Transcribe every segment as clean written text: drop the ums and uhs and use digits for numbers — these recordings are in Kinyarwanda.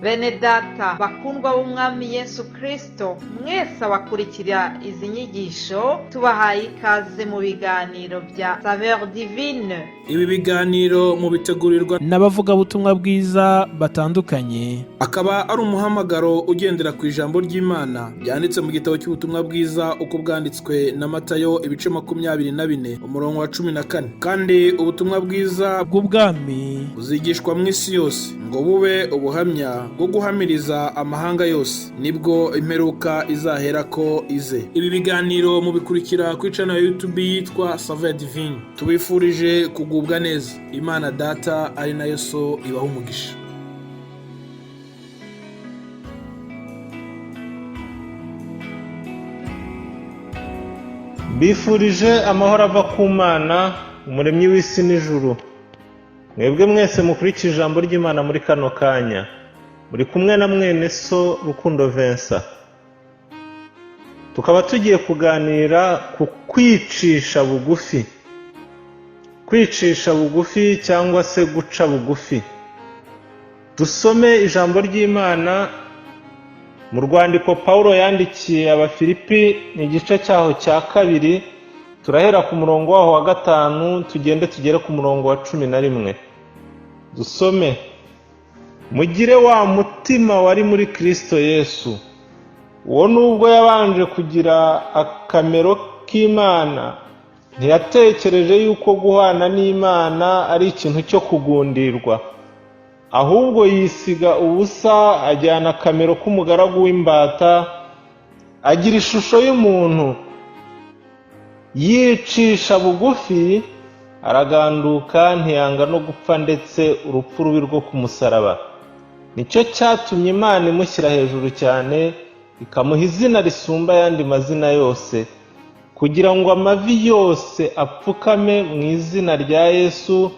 Bene data bakundwa b'umwami Yesu Kristo, mwese abakurikira izi nyigisho tubahaye ikaze mu biganiro bya Saveur Divine. Ibi biganiro mu bitegurirwa n'abavugabutumwa bwiza batandukanye, akaba ari umuhamagaro ugendera ku ijambo ry'Imana byanditse mu gitabo cy'ubutumwa bwiza uko bwanditswe na Matayo ibice 24 umurongo wa 14. Kandi ubutumwa bwiza bw'ubwami buzigishwa mu isi yose ngo bube ubuhamya bwo guhamiriza amahanga yose, nibwo imperuka izahera ko ize. Ibi biganiro mubikurikira ku channel ya YouTube yitwa Saveur Divine. Tubifurije kugubwa neza. Imana Data ari nayo So ibaho umugisha. Bifurije amahoro ava ku Mana, umuremyi w'isi n'ijuru. Mwebwe mwese mukurikije ijambo ry'Imana muri kano kanya, muri kumwe na mwene So Rukundo Vincent. Tukaba tugiye kuganira ku kwicisha bugufi. Kwicisha bugufi cyangwa se guca bugufi. Dusome ijambo ry'Imana mu rwandiko Pawulo yandikiye Abafilipi, ni igice cyaho cya 2, turahera ku murongo waho wa 5 tugere ku murongo wa 11. Dusome: mugire wa mutima wari muri Kristo Yesu, uwo nubwo yabanje kugira akamero k'Imana, ntiyatekereje yuko guhana n'Imana ari ikintu cyo kugundirwa, ahubwo yisiga ubusa, ajyana akamero k'umugaragu w'imbata, agira ishusho y'umuntu, yicisha bugufi, araganduka, ntiyanga no gupfa, ndetse urupfu rubi rwo ku musaraba. Nicyo cyatumye Imana imushyira hejuru cyane, ikamuha izina risumba ayandi mazina yose, kugira ngo amavi yose apfukame mu izina rya Yesu,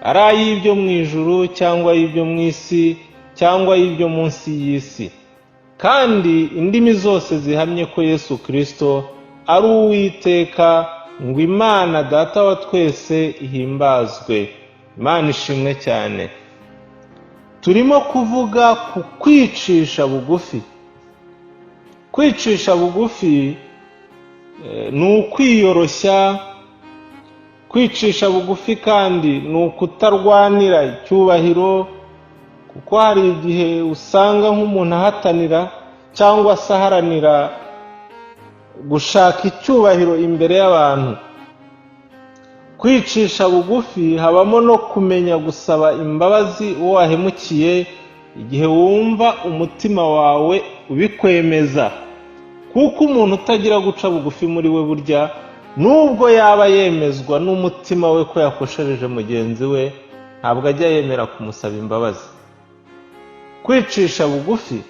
ari ay'ibyo mu ijuru cyangwa ay'ibyo mu isi cyangwa ay'ibyo munsi y'isi, kandi indimi zose zihamye ko Yesu Kristo ari Uwiteka, ngo Imana Data wa twese ihimbazwe. Imana ishimwe cyane. Turimo kuvuga ku kwicisha bugufi. Kwicisha bugufi ni ukwiyoroshya. Kwicisha bugufi kandi ni ukutarwanira icyubahiro, kuko hari igihe usanga nk'umuntu ahatanira cyangwa se aharanira gushaka icyubahiro imbere y'abantu. Kwicisha bugufi habamo no kumenya gusaba imbabazi uwo wahemukiye igihe wumva umutima wawe ubikwemeza, kuko umuntu utagira guca bugufi muri we, burya nubwo yaba yemezwa n'umutima we ko yakoshereje mugenzi we, ntabwo ajya yemera kumusaba imbabazi. Kwicisha bugufi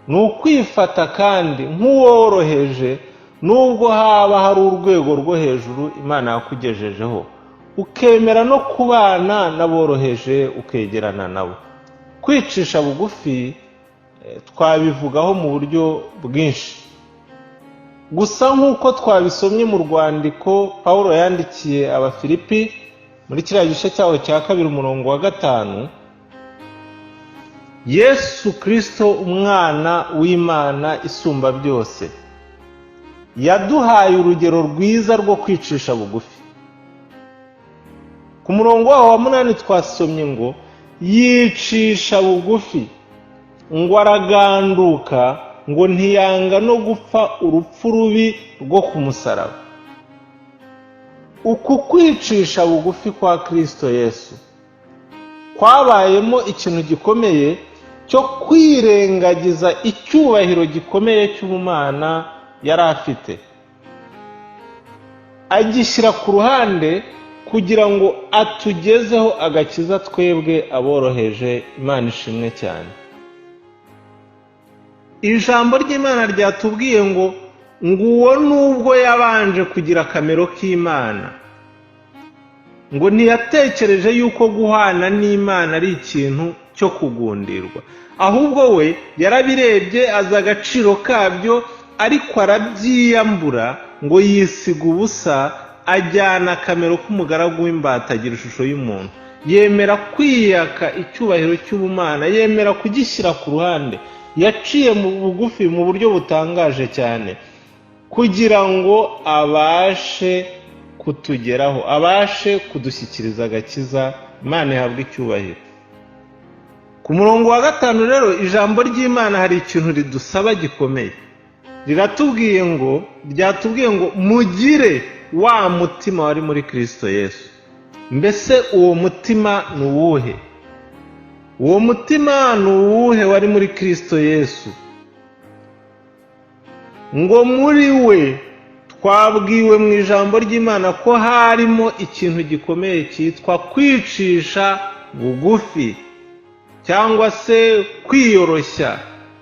ni ukwifata kandi nk'uworoheje, nubwo haba hari urwego rwo hejuru Imana yakugejejeho, ukemera no kubana n'aboroheje, ukegerana nabo. Kwicisha bugufi twabivugaho mu buryo bwinshi, gusa nk'uko twabisomye mu rwandiko Pawulo yandikiye Abafilipi muri kiriya gice cyaho cya 2 umurongo wa 5, Yesu Kristo umwana w'Imana isumba byose yaduhaye urugero rwiza rwo kwicisha bugufi. Ku murongo waho wa 8 twasomye ngo yicisha bugufi, ngo araganduka, ngo ntiyanga no gupfa urupfu rubi rwo ku musaraba. Uku kwicisha bugufi kwa Kristo Yesu kwabayemo ikintu gikomeye cyo kwirengagiza icyubahiro gikomeye cy'ubumana yari afite, agishyira ku ruhande kugira ngo atugezeho agakiza twebwe aboroheje. Imana ishimwe cyane. Ijambo ry'Imana ryatubwiye ngo uwo nubwo yabanje kugira akamero k'Imana, ngo ntiyatekereje yuko guhana n'Imana ari ikintu cyo kugundirwa, ahubwo we yarabirebye azi agaciro kabyo, ariko arabyiyambura, ngo yisiga ubusa, ajyana akamero k'umugaragu w'imbata, agira ishusho y'umuntu. yemera kwiyaka icyubahiro cy'ubumana, yemera kugishyira ku ruhande. Yaciye mu bugufi mu buryo butangaje cyane kugira ngo abashe kutugeraho, abashe kudushyikiriza agakiza. Imana ihabwe icyubahiro. Ku murongo wa 5 rero, ijambo ry'Imana hari ikintu ridusaba gikomeye. Ryatubwiye ngo mugire wa mutima wari muri Kristo Yesu. Mbese uwo mutima ni uwuhe? Uwo mutima ni uwuhe wari muri Kristo Yesu? Ngo muri we twabwiwe mu ijambo ry'Imana ko harimo ikintu gikomeye cyitwa kwicisha bugufi cyangwa se kwiyoroshya.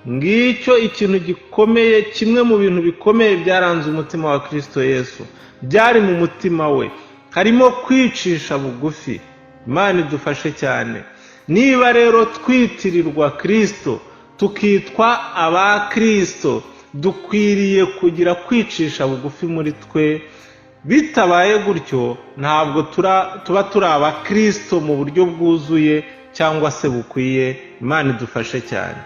Ngicyo ikintu gikomeye, kimwe mu bintu bikomeye byaranze umutima wa Kristo Yesu. Byari mu mutima we harimo kwicisha bugufi. Imana idufashe cyane. Niba rero twitirirwa Kristo, tukitwa aba Kristo, dukwiriye kugira kwicisha bugufi muri twe. Bitabaye gutyo ntabwo tuba turi aba Kristo mu buryo bwuzuye cyangwa se bukwiye. Imana idufashe cyane.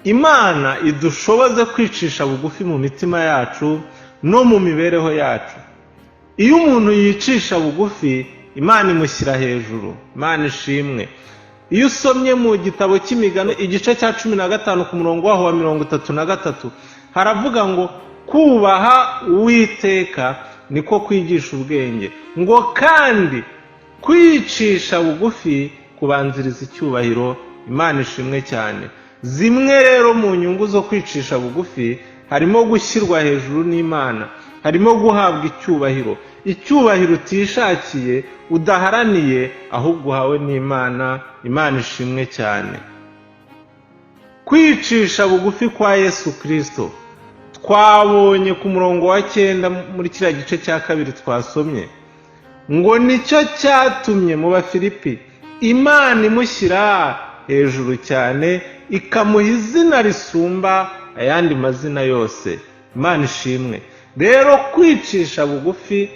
Imana idushoboze kwicisha bugufi mu mitima yacu no mu mibereho yacu. Iyo umuntu yicisha bugufi, Imana imushyira hejuru. Imana ishimwe. Iyo usomye mu gitabo cy'Imigani igice cya 15 ku murongo waho wa 33, haravuga ngo kubaha Uwiteka niko kwigisha ubwenge, ngo kandi kwicisha bugufi kubanziriza icyubahiro. Imana ishimwe cyane. Zimwe rero mu nyungu zo kwicisha bugufi harimo gushyirwa hejuru n'Imana, harimo guhabwa icyubahiro. Icyubahiro utishakiye, udaharaniye, ahubwo uhawe n'Imana. Imana ishimwe cyane. Kwicisha bugufi kwa Yesu Kristo twabonye ku murongo wa 9 muri kiriya gice cya 2 twasomye, ngo nicyo cyatumye mu Bafilipi Imana imushyira hejuru cyane, ikamuha izina risumba ayandi mazina yose. Imana ishimwe. Rero kwicisha bugufi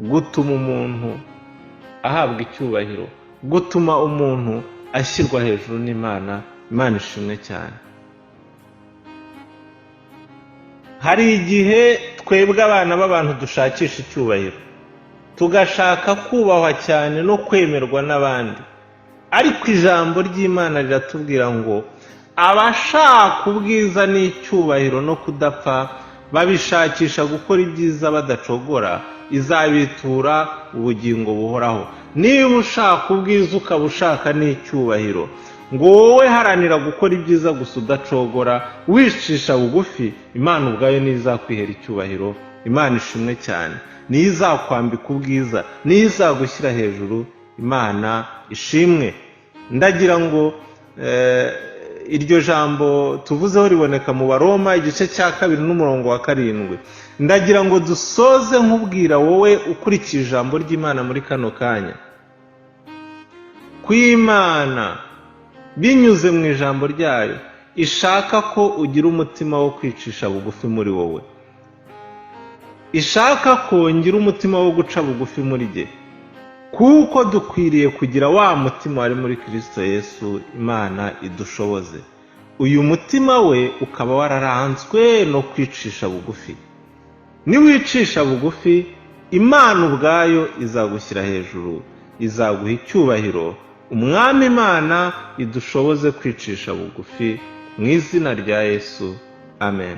gutuma umuntu ahabwa icyubahiro, gutuma umuntu ashyirwa hejuru n'Imana. Imana ishimwe cyane. Hari igihe twebwe abana b'abantu dushakisha icyubahiro, tugashaka kubahwa cyane no kwemerwa n'abandi, ariko ijambo ry'Imana riratubwira ngo abashaka ubwiza n'icyubahiro no kudapfa babishakisha gukora ibyiza badacogora, izabitura ubugingo buhoraho. Niba ushaka ubwiza ukaba ushaka n'icyubahiro, ngo wowe haranira gukora ibyiza gusa udacogora, wicisha bugufi, Imana ubwayo nizakwihera icyubahiro. Imana ishimwe cyane. Nizakwambika ubwiza, nizagushyira hejuru. Imana ishimwe. Ndagira ngo iryo jambo tuvuzeho riboneka mu Baroma igice cya 2 n'umurongo wa 7. Ndagira ngo dusoze nkubwira wowe ukurikije ijambo ry'Imana muri kano kanya, kw'Imana binyuze mu ijambo ryayo ishaka ko ugira umutima wo kwicisha bugufi muri wowe, ishaka ko ngira umutima wo guca bugufi muri jye, kuko dukwiriye kugira wa mutima wari muri Kristo Yesu. Imana idushoboze. Uyu mutima we ukaba wararanzwe no kwicisha bugufi. Niwicisha bugufi, Imana ubwayo izagushyira hejuru, izaguha icyubahiro. Umwami Imana idushoboze kwicisha bugufi mu izina rya Yesu. Amen.